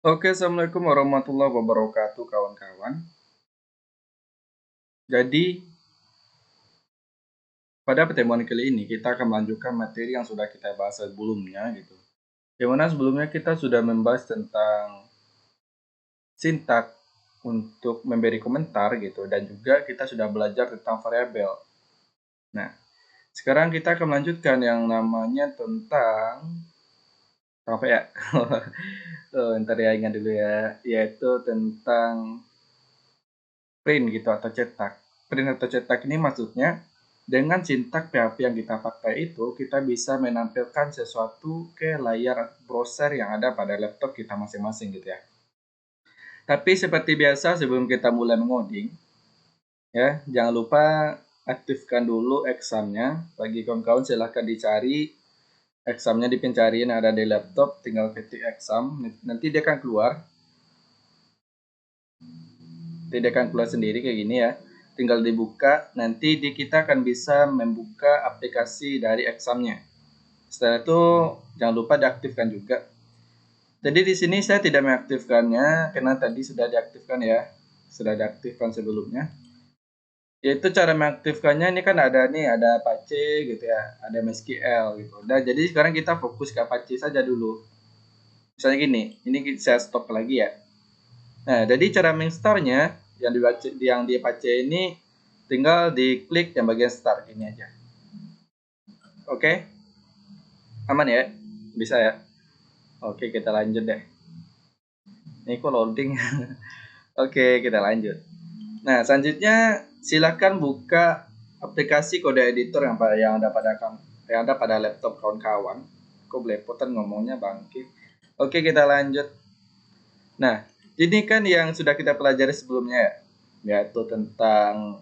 Oke, Assalamualaikum warahmatullahi wabarakatuh, kawan-kawan. Jadi, pada pertemuan kali ini kita akan melanjutkan materi yang sudah kita bahas sebelumnya, gitu. Yang mana sebelumnya kita sudah membahas tentang sintak untuk memberi komentar, gitu, dan juga kita sudah belajar tentang variabel. Nah, sekarang kita akan melanjutkan yang namanya tentang apa ya? Ntar ya, ingat dulu ya, yaitu tentang print gitu atau cetak. Print atau cetak ini maksudnya dengan sintak PHP yang kita pakai itu kita bisa menampilkan sesuatu ke layar browser yang ada pada laptop kita masing-masing gitu ya. Tapi seperti biasa sebelum kita mulai mengoding ya, jangan lupa aktifkan dulu examnya. Bagi kawan-kawan silahkan dicari examnya di pencarian yang ada di laptop, tinggal ketik exam, nanti dia akan keluar. Tidak akan keluar sendiri kayak gini ya, tinggal dibuka. Nanti kita akan bisa membuka aplikasi dari examnya. Setelah itu jangan lupa diaktifkan juga. Jadi di sini saya tidak mengaktifkannya karena tadi sudah diaktifkan ya, sudah diaktifkan sebelumnya. Yaitu cara mengaktifkannya ini kan ada nih, ada Apache gitu ya, ada MySQL gitu. Nah jadi sekarang kita fokus ke Apache saja dulu. Misalnya gini, ini saya stop lagi ya. Nah, jadi cara menginstalnya yang di Apache ini tinggal diklik yang bagian start ini aja. Oke? Aman ya? Bisa ya? Oke, kita lanjut deh. Ini kok loading. Oke, kita lanjut. Nah, selanjutnya silakan buka aplikasi kode editor yang ada pada laptop kawan-kawan. Kok belepotan ngomongnya bangkit. Oke, kita lanjut. Nah, ini kan yang sudah kita pelajari sebelumnya ya, yaitu tentang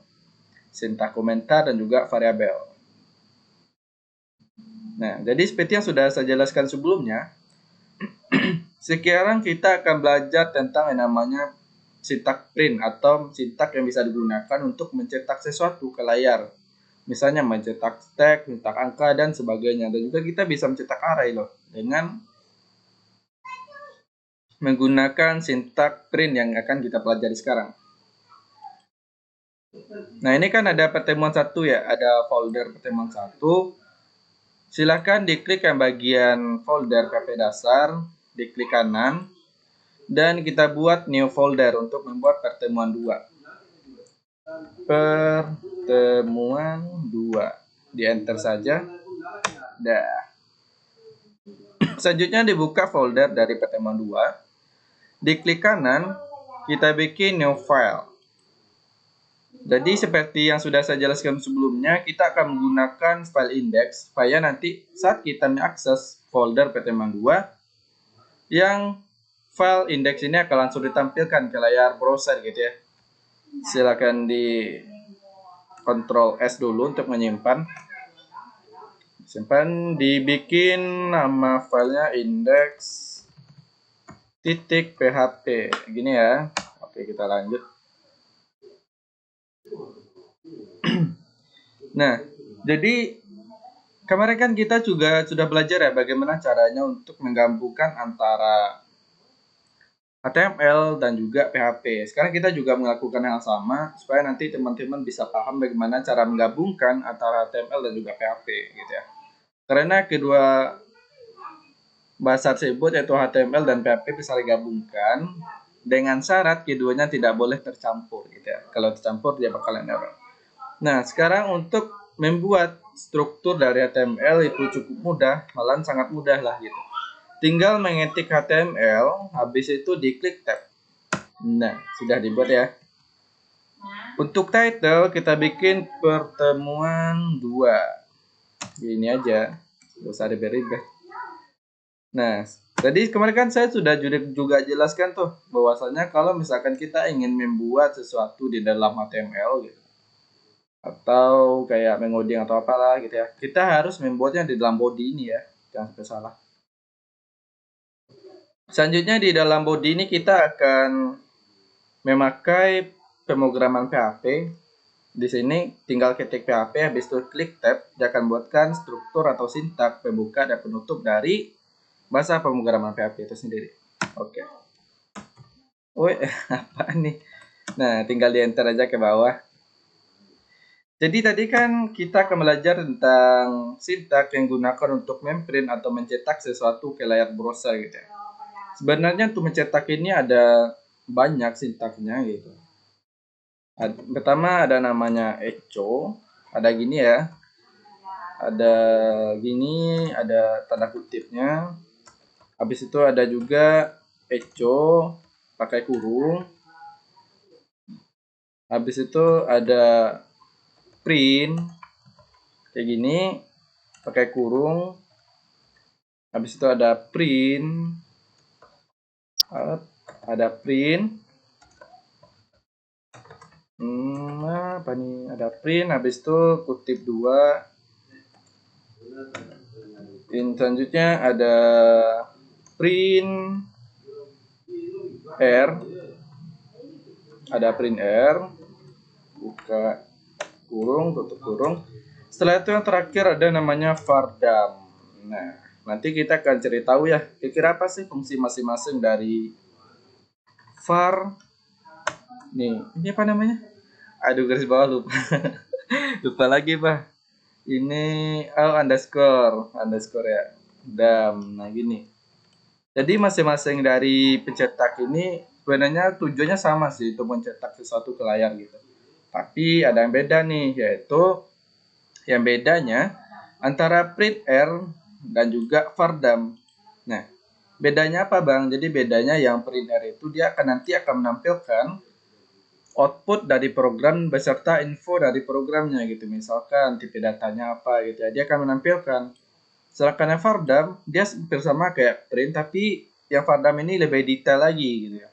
sintak komentar dan juga variabel. Nah, jadi seperti yang sudah saya jelaskan sebelumnya, sekarang kita akan belajar tentang yang namanya sintak print atau sintak yang bisa digunakan untuk mencetak sesuatu ke layar. Misalnya mencetak teks, mencetak angka, dan sebagainya. Dan juga kita bisa mencetak array loh dengan menggunakan sintak print yang akan kita pelajari sekarang. Nah, ini kan ada pertemuan satu ya, ada folder pertemuan satu. Silahkan diklik yang bagian folder PHP dasar, diklik kanan, dan kita buat new folder untuk membuat pertemuan 2. Pertemuan 2. Di enter saja. Dah. Selanjutnya dibuka folder dari pertemuan 2. Diklik kanan, kita bikin new file. Jadi seperti yang sudah saya jelaskan sebelumnya, kita akan menggunakan file index supaya nanti saat kita mengakses folder pertemuan 2, yang file index ini akan langsung ditampilkan ke layar browser gitu ya. Silakan di Ctrl S dulu untuk menyimpan. Simpan, dibikin nama filenya index.php gini ya. Oke, kita lanjut. Nah, jadi kemarin kan kita juga sudah belajar ya bagaimana caranya untuk menggabungkan antara HTML dan juga PHP. Sekarang kita juga melakukan hal sama supaya nanti teman-teman bisa paham bagaimana cara menggabungkan antara HTML dan juga PHP gitu ya. Karena kedua bahasa tersebut yaitu HTML dan PHP bisa digabungkan dengan syarat keduanya tidak boleh tercampur gitu ya. Kalau tercampur dia bakalan error. Nah, sekarang untuk membuat struktur dari HTML itu cukup mudah, malah sangat mudah lah gitu. Tinggal mengetik HTML, habis itu diklik tab. Nah, sudah dibuat ya. Untuk title kita bikin pertemuan 2. Ini aja, nggak usah ribet-ribet. Nah, tadi kemarin kan saya sudah juga jelaskan tuh bahwasanya kalau misalkan kita ingin membuat sesuatu di dalam HTML gitu, atau kayak mengoding atau apalah gitu ya, kita harus membuatnya di dalam body ini ya, jangan sampai salah. Selanjutnya di dalam body ini kita akan memakai pemrograman PHP. Di sini tinggal ketik PHP, habis itu klik tab, dia akan buatkan struktur atau sintak pembuka dan penutup dari bahasa pemrograman PHP itu sendiri. Oke. Woi, apa nih? Nah, tinggal di enter aja ke bawah. Jadi tadi kan kita akan belajar tentang sintak yang digunakan untuk memprint atau mencetak sesuatu ke layar browser gitu ya. Sebenarnya untuk mencetak ini ada banyak sintaknya gitu. Pertama ada namanya echo, ada gini ya, ada gini, ada tanda kutipnya. Habis itu ada juga echo pakai kurung. Habis itu ada print kayak gini pakai kurung. Habis itu ada print, ada print. Apa nih? Ada print. Habis itu kutip dua. Selanjutnya ada print R, ada print R, buka kurung, tutup kurung. Setelah itu yang terakhir ada namanya vardam. Nah, nanti kita akan cari tahu ya, kira-kira apa sih fungsi masing-masing dari var. Nih, ini apa namanya? Aduh, garis bawah lupa. Lupa lagi, Pak. Ini underscore ya. Dam. Nah, gini. Jadi masing-masing dari pencetak ini sebenarnya tujuannya sama sih untuk mencetak sesuatu ke layar gitu. Tapi ada yang beda nih, yaitu yang bedanya antara print R dan juga vardam. Nah, bedanya apa Bang? Jadi bedanya yang print R itu dia nanti akan menampilkan output dari program beserta info dari programnya gitu. Misalkan tipe datanya apa gitu ya. Dia akan menampilkan. Sedangkan yang vardam dia hampir sama kayak print tapi yang vardam ini lebih detail lagi gitu ya.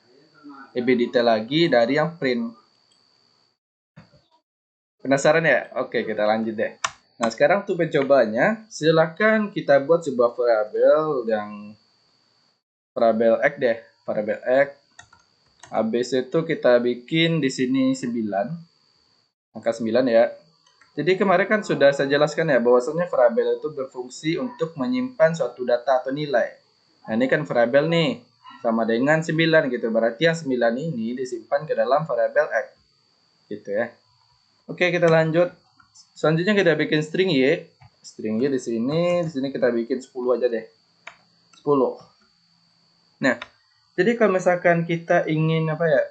Lebih detail lagi dari yang print. Penasaran ya? Oke, kita lanjut deh. Nah, sekarang untuk pencobanya, silakan kita buat sebuah variabel yang variabel x deh, variabel x. Habis itu kita bikin di sini 9, angka 9 ya. Jadi kemarin kan sudah saya jelaskan ya bahwasanya variabel itu berfungsi untuk menyimpan suatu data atau nilai. Nah, ini kan variabel nih sama dengan 9 gitu. Berarti yang 9 ini disimpan ke dalam variabel x gitu ya. Oke, kita lanjut. Selanjutnya kita bikin string y. String y di sini kita bikin 10 aja deh. 10. Nah, jadi kalau misalkan kita ingin apa ya?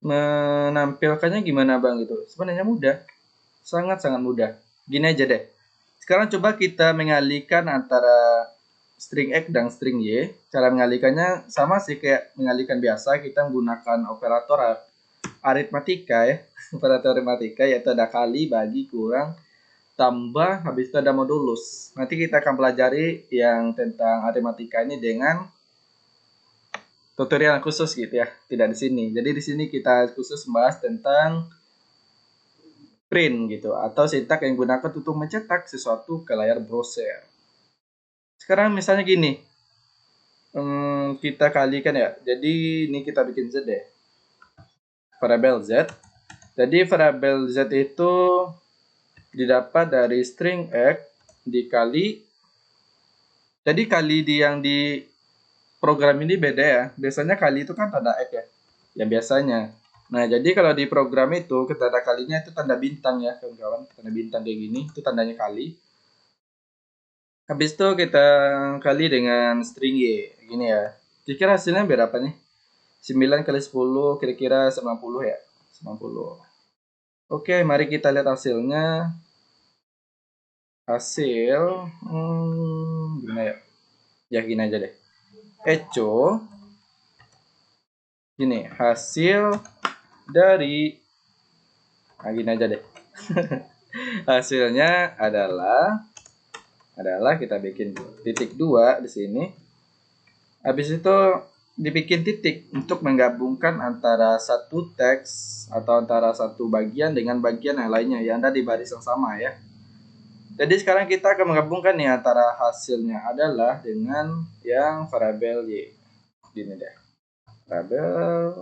Menampilkannya gimana Bang gitu. Sebenarnya mudah. Sangat-sangat mudah. Gini aja deh. Sekarang coba kita mengalihkan antara string X dan string Y. Cara mengalihkannya sama sih kayak mengalihkan biasa. Kita menggunakan operator aritmatika ya. Operator aritmatika yaitu ada kali, bagi, kurang, tambah, habis itu ada modulus. Nanti kita akan pelajari yang tentang aritmatika ini dengan tutorial khusus gitu ya. Tidak di sini. Jadi di sini kita khusus membahas tentang print gitu atau sintak yang digunakan untuk mencetak sesuatu ke layar browser. Sekarang misalnya gini, kita kalikan ya. Jadi ini kita bikin Z deh, variabel Z. Jadi variabel Z itu didapat dari string X dikali. Jadi kali yang di program ini beda ya. Biasanya kali itu kan tanda X ya. Yang biasanya. Nah, jadi kalau di program itu tanda kalinya itu tanda bintang ya, kawan-kawan. Tanda bintang kayak gini, itu tandanya kali. Habis itu kita kali dengan string Y. Gini ya. Kira-kira hasilnya berapa nih? 9 kali 10 kira-kira 90 ya. 90. Oke, mari kita lihat hasilnya. Hasil gimana ya? Ya gini aja deh. Echo gini, hasil dari gini aja deh. Hasilnya adalah kita bikin titik 2 di sini. Habis itu dibikin titik untuk menggabungkan antara satu teks atau antara satu bagian dengan bagian yang lainnya yang ada di baris yang sama ya. Jadi sekarang kita akan menggabungkan nih antara hasilnya adalah dengan yang variabel y. Gini deh. Variabel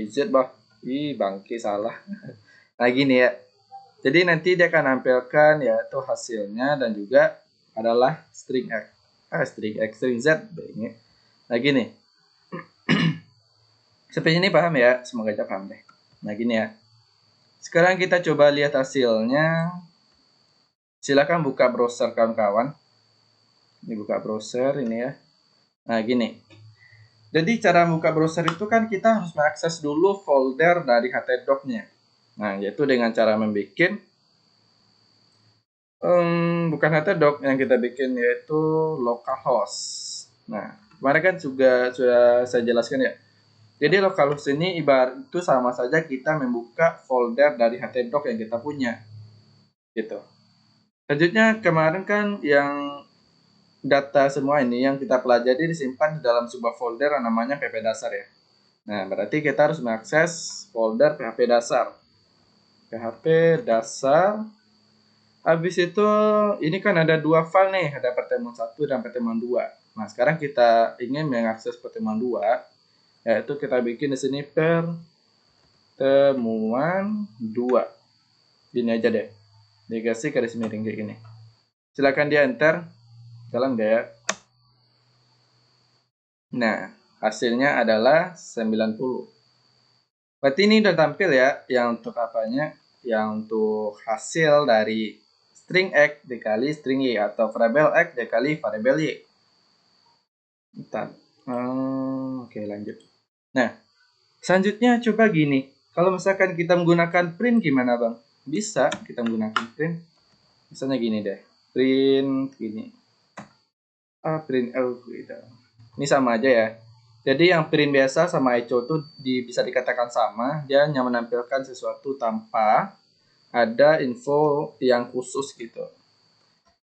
z bah. Ih, bangke salah. Nah, gini ya. Jadi nanti dia akan nampilkan yaitu hasilnya dan juga adalah string x. String z. Nah, gini. Seperti ini paham ya? Semoga aja paham deh. Nah gini ya. Sekarang kita coba lihat hasilnya. Silakan buka browser kawan-kawan. Ini buka browser ini ya. Nah gini. Jadi cara buka browser itu kan kita harus mengakses dulu folder dari htdoc-nya. Nah yaitu dengan cara membuat bukan htdoc yang kita bikin, yaitu localhost. Nah kemarin kan juga sudah saya jelaskan ya. Jadi localhost ini ibarat itu sama saja kita membuka folder dari htdoc yang kita punya, gitu. Selanjutnya kemarin kan yang data semua ini yang kita pelajari disimpan di dalam sebuah folder yang namanya PHP dasar ya. Nah berarti kita harus mengakses folder PHP dasar. PHP dasar. Habis itu ini kan ada dua file nih, ada pertemuan 1 dan pertemuan 2. Nah sekarang kita ingin mengakses pertemuan 2, yaitu kita bikin di sini pertemuan 2. Gini aja deh. Dikasih garis miring kayak gini. Silakan di enter. Jalan nggak ya? Nah, hasilnya adalah 90. Berarti ini udah tampil ya, yang untuk apanya? Yang untuk hasil dari string X dikali string Y, atau variabel X dikali variabel Y. Bentar. Oke, lanjut. Nah, selanjutnya coba gini. Kalau misalkan kita menggunakan print gimana, Bang? Bisa kita menggunakan print. Misalnya gini deh. Print gini. Print gitu. Ini sama aja ya. Jadi yang print biasa sama echo tuh bisa dikatakan sama. Dia hanya menampilkan sesuatu tanpa ada info yang khusus gitu.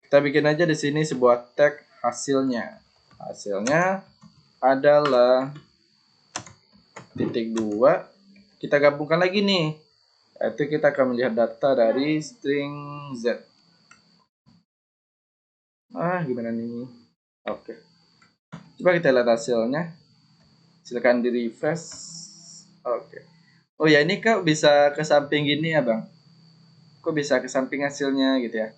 Kita bikin aja di sini sebuah tag hasilnya. Hasilnya adalah .2. Kita gabungkan lagi nih. Yaitu kita akan melihat data dari string Z. Gimana nih? Oke. Coba kita lihat hasilnya. Silakan di refresh. Oke. Oh ya, ini kok bisa ke samping gini ya, Bang? Kok bisa ke samping hasilnya gitu ya?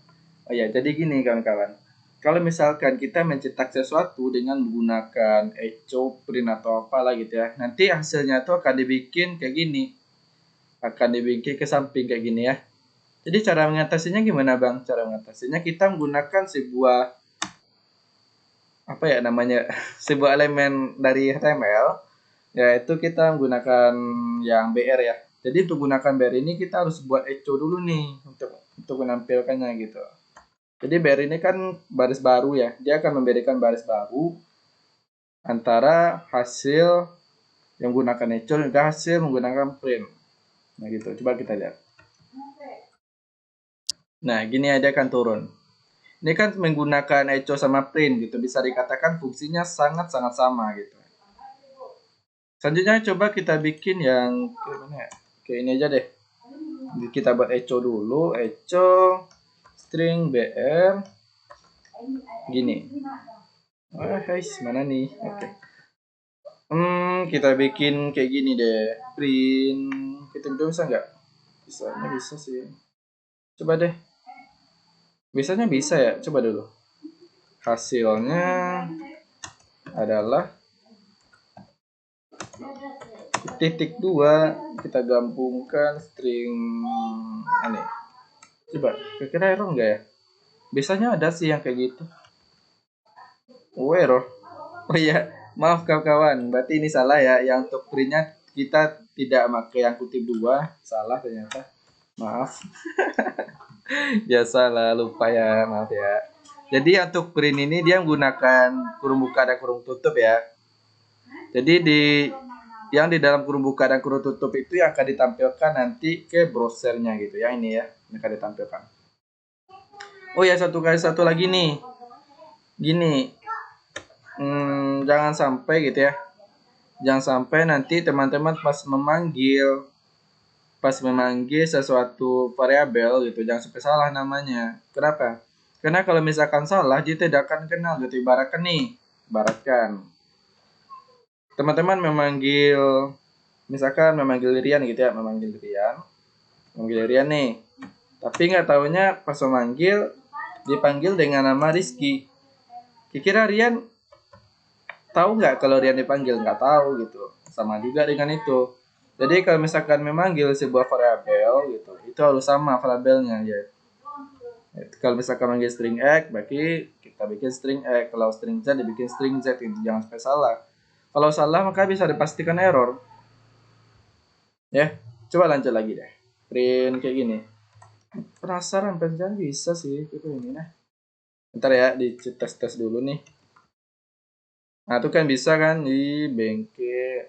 Oh ya, jadi gini kawan-kawan. Kalau misalkan kita mencetak sesuatu dengan menggunakan echo, print atau apalah gitu ya, nanti hasilnya tuh akan dibikin kayak gini. Akan dibikin ke samping kayak gini ya. Jadi cara mengatasinya gimana, Bang? Cara mengatasinya kita menggunakan sebuah apa ya namanya? Sebuah elemen dari HTML, yaitu kita menggunakan yang BR ya. Jadi untuk gunakan BR ini kita harus buat echo dulu nih untuk menampilkannya gitu. Jadi BR ini kan baris baru ya. Dia akan memberikan baris baru antara hasil yang menggunakan echo dan hasil menggunakan print. Nah gitu. Coba kita lihat. Nah gini aja akan turun. Ini kan menggunakan echo sama print gitu. Bisa dikatakan fungsinya sangat-sangat sama gitu. Selanjutnya coba kita bikin yang kayak ini aja deh. Kita buat echo dulu. Echo string BR gini. Guys, mana nih? Oke. Kita bikin kayak gini deh. Print. Kita bisa nggak? Bisa sih. Coba deh. Biasanya bisa ya. Coba dulu. Hasilnya adalah .2. Kita gabungkan string aneh. Coba. Kira-kira error nggak ya? Biasanya ada sih yang kayak gitu. Error. Oh iya. Maaf kawan-kawan, berarti ini salah ya. Yang untuk printnya kita tidak pakai yang kutip 2, salah ternyata. Maaf. Biasalah, lupa ya, maaf ya. Jadi untuk print ini dia menggunakan kurung buka dan kurung tutup ya. Jadi yang di dalam kurung buka dan kurung tutup itu yang akan ditampilkan nanti ke browsernya gitu ya, ini ya, yang akan ditampilkan. Oh ya, satu lagi nih. Gini. Jangan sampai gitu ya. Jangan sampai nanti teman-teman pas memanggil sesuatu variabel gitu, jangan sampai salah namanya. Kenapa? Karena kalau misalkan salah, dia tidak akan kenal gitu. Ibaratkan teman-teman misalkan memanggil Rian gitu ya, memanggil Rian nih. Tapi nggak taunya pas memanggil dipanggil dengan nama Rizky. Kira Rian tahu nggak kalau dia dipanggil? Nggak tahu gitu. Sama juga dengan itu. Jadi kalau misalkan memanggil sebuah variabel gitu, itu harus sama variabelnya ya. Kalau misalkan manggil string x, berarti kita bikin string x. Kalau string z dibikin string z, itu jangan sampai salah. Kalau salah maka bisa dipastikan error. Ya, coba lanjut lagi deh. Print kayak gini. Penasaran pencari bisa sih itu ini nah. Bentar ya, di tes dulu nih. Nah, itu kan bisa kan di bengke.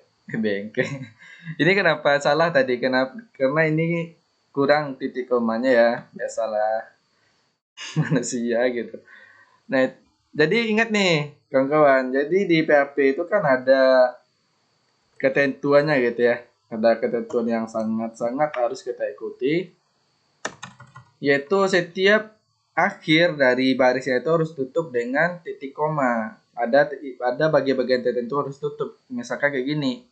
Ini kenapa salah tadi? Kenapa? Karena ini kurang titik komanya ya. Ya salah manusia gitu. Nah, jadi ingat nih, kawan-kawan. Jadi di PHP itu kan ada ketentuannya gitu ya. Ada ketentuan yang sangat-sangat harus kita ikuti, yaitu setiap akhir dari barisnya itu harus tutup dengan titik koma. Ada bagian-bagian tertentu harus tutup. Misalkan kayak gini,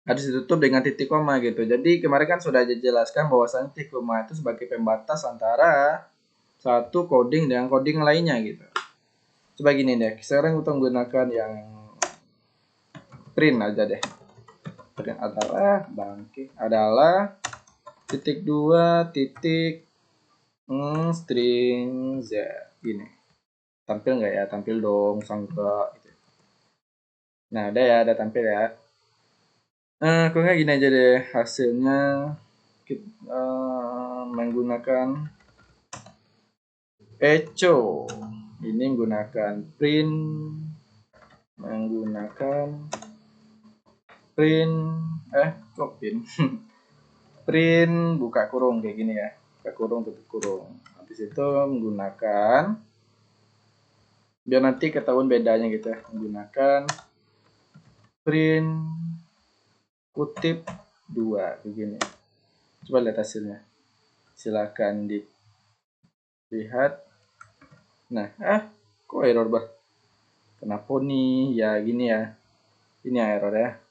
harus ditutup dengan titik koma gitu. Jadi kemarin kan sudah dijelaskan bahwasannya titik koma itu sebagai pembatas antara satu coding dengan coding lainnya gitu. Coba gini deh, sekarang kita menggunakan yang print aja deh. Print adalah titik dua titik string z gini. Tampil nggak ya? Tampil dong, sangka gitu. Nah, udah ya, udah tampil ya. Kok nggak gini aja deh, hasilnya kita menggunakan echo. Ini menggunakan print kok print buka kurung kayak gini ya, buka kurung tutup kurung. Habis itu menggunakan, biar nanti ketahuan bedanya gitu ya, menggunakan print kutip 2 begini. Coba lihat hasilnya, silakan dilihat. Nah, kok error bah? Kenapa nih? Ya gini ya, ini ya error ya.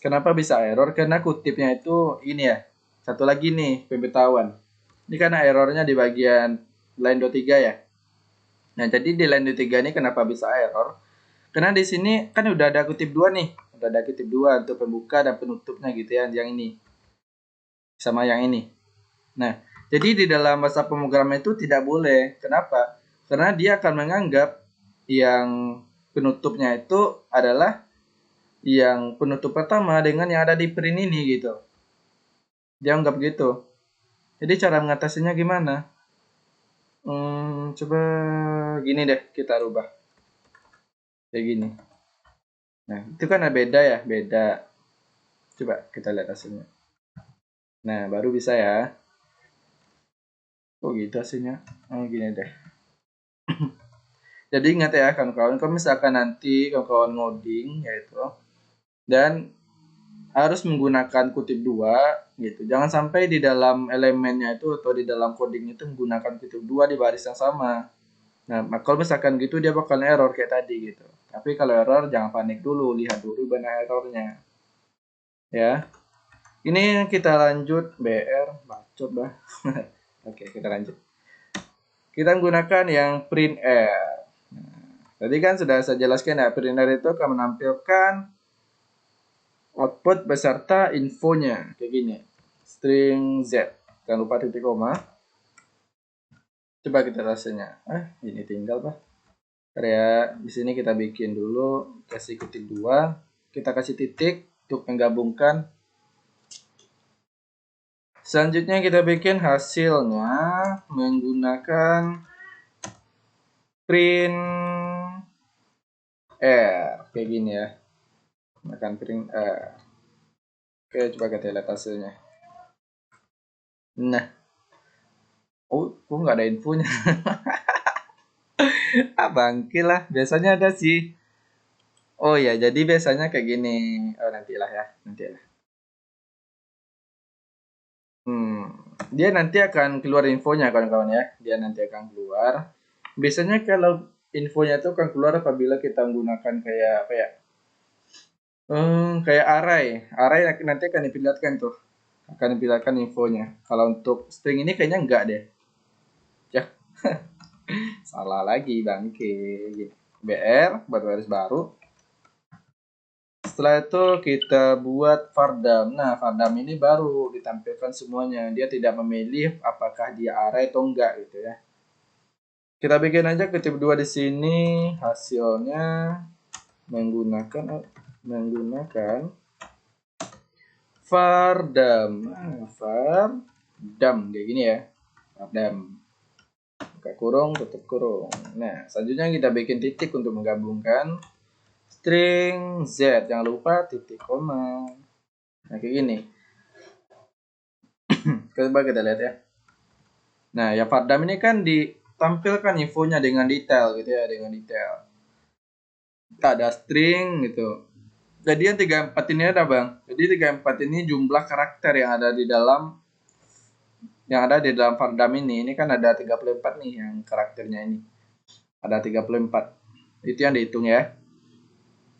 Kenapa bisa error? Karena kutipnya itu ini ya. Satu lagi nih pemberitahuan. Ini karena errornya di bagian line 23 ya. Nah, jadi di line 23 ini kenapa bisa error? Karena di sini kan udah ada kutip 2 nih. Udah ada kutip 2 untuk pembuka dan penutupnya gitu ya, yang ini. Sama yang ini. Nah, jadi di dalam bahasa pemrograman itu tidak boleh. Kenapa? Karena dia akan menganggap yang penutupnya itu adalah yang penutup pertama dengan yang ada di print ini gitu. Dia anggap gitu. Jadi cara mengatasinya gimana? Coba gini deh kita rubah. Kayak gini. Nah, itu kan beda ya, beda. Coba kita lihat hasilnya. Nah, baru bisa ya. Oh gitu hasilnya. Gini deh. Jadi ingat ya kawan-kawan, kalau misalkan nanti kawan-kawan ngoding yaitu dan harus menggunakan kutip 2 gitu. Jangan sampai di dalam elemennya itu atau di dalam coding itu menggunakan kutip 2 di baris yang sama. Nah, kalau misalkan gitu dia bakal error kayak tadi gitu. Tapi kalau error jangan panik dulu, lihat dulu benar errornya. Ya. Ini kita lanjut BR, bacot bah. Oke, kita lanjut. Kita menggunakan yang print r. Tadi kan sudah saya jelaskan ya, print r itu akan menampilkan output beserta infonya kayak gini. String z. Jangan lupa titik koma. Coba kita rasanya. Ini tinggal pak. Ya, di sini kita bikin dulu, kasih kutip 2, kita kasih titik untuk menggabungkan. Selanjutnya kita bikin hasilnya menggunakan print r kayak gini ya. Menggunakan print r. Oke, coba kita lihat hasilnya. Nah, kok nggak ada infonya? Bangke lah, biasanya ada sih. Oh ya, jadi biasanya kayak gini. Oh nantilah ya, nantilah. Dia nanti akan keluar infonya kawan-kawan ya. Dia nanti akan keluar. Biasanya kalau infonya itu akan keluar apabila kita menggunakan kayak apa ya? Kayak array. Array nanti akan diperlihatkan tuh. Akan diperlihatkan infonya. Kalau untuk string ini kayaknya enggak deh. Ya. Salah lagi bangke. BR baru baris baru. setelah itu kita buat vardam. Nah, vardam ini baru ditampilkan semuanya. Dia tidak memilih apakah dia array atau enggak gitu ya. Kita bikin aja kutip 2 di sini. Hasilnya menggunakan vardam. Vardam kayak gini ya. Vardam. Buka kurung, tutup kurung. Nah, selanjutnya kita bikin titik untuk menggabungkan string Z. Jangan lupa titik koma. Nah, kayak gini. Coba kita lihat ya. Nah, ya vardam ini kan ditampilkan infonya dengan detail gitu ya, dengan detail. Kita ada string gitu. Jadi yang 34 ini ada, Bang. Jadi 34 ini jumlah karakter yang ada di dalam vardam ini. Ini kan ada 34 nih yang karakternya ini. Ada 34. Itu yang dihitung ya.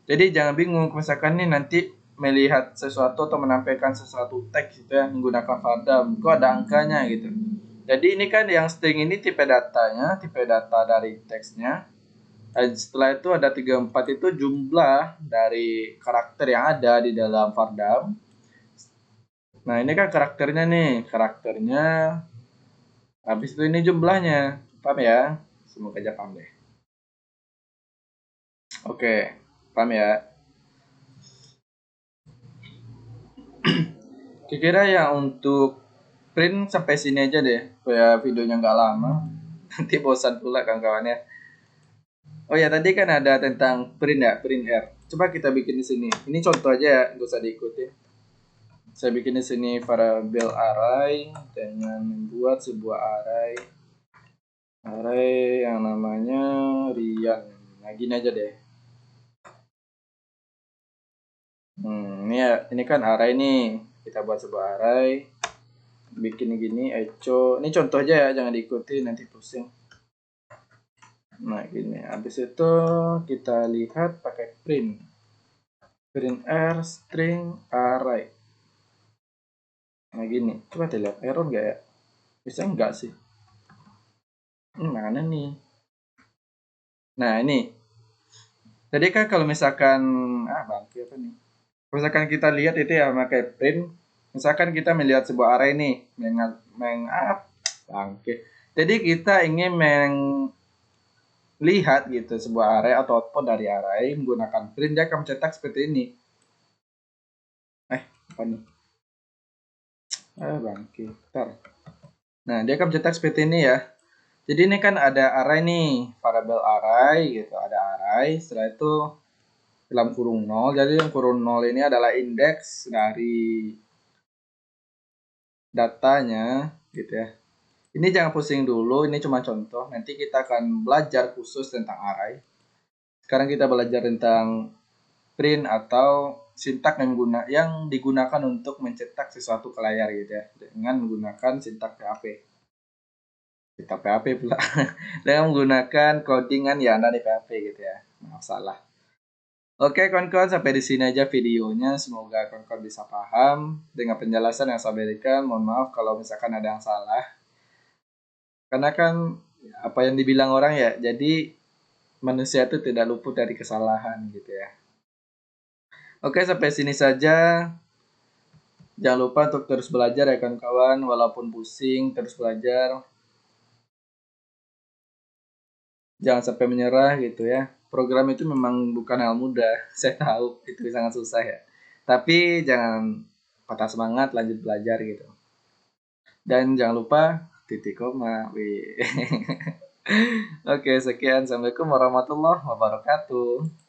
Jadi jangan bingung misalkan nih nanti melihat sesuatu atau menampilkan sesuatu teks gitu ya menggunakan vardam. Kok ada angkanya gitu. Jadi ini kan yang string ini tipe datanya, tipe data dari teksnya. Setelah itu ada 34 itu jumlah dari karakter yang ada di dalam vardam. Nah, ini kan karakternya nih, karakternya. Habis itu ini jumlahnya. Paham ya? Semoga aja paham deh. Oke, paham ya? Kira-kira ya untuk print sampai sini aja deh, supaya videonya nggak lama. Nanti bosan pula kawan-kawannya. Oh ya, tadi kan ada tentang print ya, print R. Coba kita bikin di sini. Ini contoh aja ya, nggak usah diikuti. Saya bikin di sini variabel array dengan membuat sebuah array yang namanya Rian. Nah, gini aja deh. Ini kan array nih. Kita buat sebuah array. Bikin gini, echo. Ini contoh aja ya, jangan diikuti nanti pusing. Nah, gini. Habis itu kita lihat pakai print. Print R string array. Nah, gini. Coba lihat error nggak ya? Bisa enggak sih? Mana nih? Nah, ini. Jadi kan kalau misalkan bangkit apa nih? Misalkan kita lihat itu ya pakai print. Misalkan kita melihat sebuah array nih, bangke. Jadi kita ingin melihat gitu sebuah array atau output dari array menggunakan print, dia akan mencetak seperti ini. Apa nih? Bangke. Bentar. Nah, dia akan mencetak seperti ini ya. Jadi ini kan ada array nih, variabel array gitu, ada array. Setelah itu dalam kurung 0. Jadi yang kurung 0 ini adalah indeks dari datanya gitu ya. Ini jangan pusing dulu, ini cuma contoh. Nanti kita akan belajar khusus tentang array. Sekarang kita belajar tentang print atau sintak yang digunakan untuk mencetak sesuatu ke layar gitu ya, dengan menggunakan sintak PHP. Sintak PHP pula. Dengan menggunakan codingan yang ada di PHP gitu ya. Maaf salah. Oke kawan-kawan, sampai di sini aja videonya. Semoga kawan-kawan bisa paham dengan penjelasan yang saya berikan. Mohon maaf kalau misalkan ada yang salah. Karena kan apa yang dibilang orang ya, jadi manusia itu tidak luput dari kesalahan gitu ya. Oke, sampai sini saja. Jangan lupa untuk terus belajar ya kawan-kawan, walaupun pusing, terus belajar. Jangan sampai menyerah gitu ya. Program itu memang bukan hal mudah, saya tahu itu sangat susah ya. Tapi jangan patah semangat, lanjut belajar gitu. Dan jangan lupa titik koma. Wih. Oke, sekian. Assalamualaikum warahmatullahi wabarakatuh.